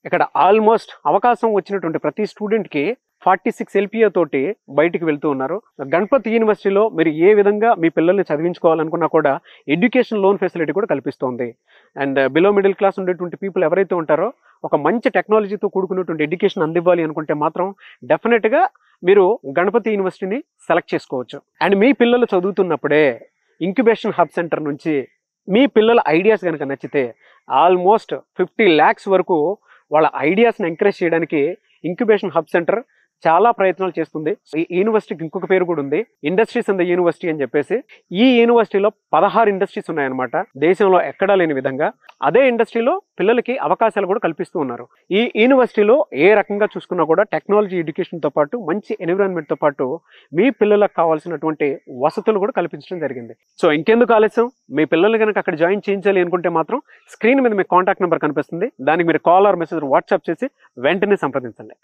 ఇక్కడ ఆల్మోస్ట్ అవకాశం వచ్చినటువంటి ప్రతి స్టూడెంట్కి 46 LPA తోటి బయటికి వెళ్తూ ఉన్నారు. గణపతి యూనివర్సిటీలో మీరు ఏ విధంగా మీ పిల్లల్ని చదివించుకోవాలనుకున్నా కూడా ఎడ్యుకేషన్ లోన్ ఫెసిలిటీ కూడా కల్పిస్తుంది. అండ్ బిలో మిడిల్ క్లాస్ ఉండేటువంటి పీపుల్ ఎవరైతే ఉంటారో ఒక మంచి టెక్నాలజీతో కూడుకున్నటువంటి ఎడ్యుకేషన్ అందివ్వాలి అనుకుంటే మాత్రం డెఫినెట్గా మీరు గణపతి యూనివర్సిటీని సెలెక్ట్ చేసుకోవచ్చు. అండ్ మీ పిల్లలు చదువుతున్నప్పుడే ఇంక్యుబేషన్ హబ్ సెంటర్ నుంచి మీ పిల్లల ఐడియాస్ కనుక నచ్చితే ఆల్మోస్ట్ 50 lakhs వరకు వాళ్ళ ఐడియాస్ని ఎంకరేజ్ చేయడానికి ఇంక్యుబేషన్ హబ్ సెంటర్ చాలా ప్రయత్నాలు చేస్తుంది. ఈ యూనివర్సిటీకి ఇంకొక పేరు కూడా ఉంది, ఇండస్ట్రీస్ ఇన్ ద యూనివర్సిటీ అని చెప్పేసి. ఈ యూనివర్సిటీలో 16 ఇండస్ట్రీస్ ఉన్నాయన్నమాట, దేశంలో ఎక్కడా లేని విధంగా. అదే ఇండస్ట్రీలో పిల్లలకి అవకాశాలు కూడా కల్పిస్తూ ఉన్నారు. ఈ యూనివర్సిటీలో ఏ రకంగా చూసుకున్నా కూడా టెక్నాలజీ ఎడ్యుకేషన్తో పాటు మంచి ఎన్విరాన్మెంట్తో పాటు మీ పిల్లలకు కావాల్సినటువంటి వసతులు కూడా కల్పించడం జరిగింది. సో ఇంకెందుకు ఆలస్యం, మీ పిల్లల్ని కనుక అక్కడ జాయిన్ చేయించాలి అనుకుంటే మాత్రం స్క్రీన్ మీద మీ కాంటాక్ట్ నెంబర్ కనిపిస్తుంది, దానికి మీరు కాల్ ఆర్ మెసేజ్ వాట్సాప్ చేసి వెంటనే సంప్రదించండి.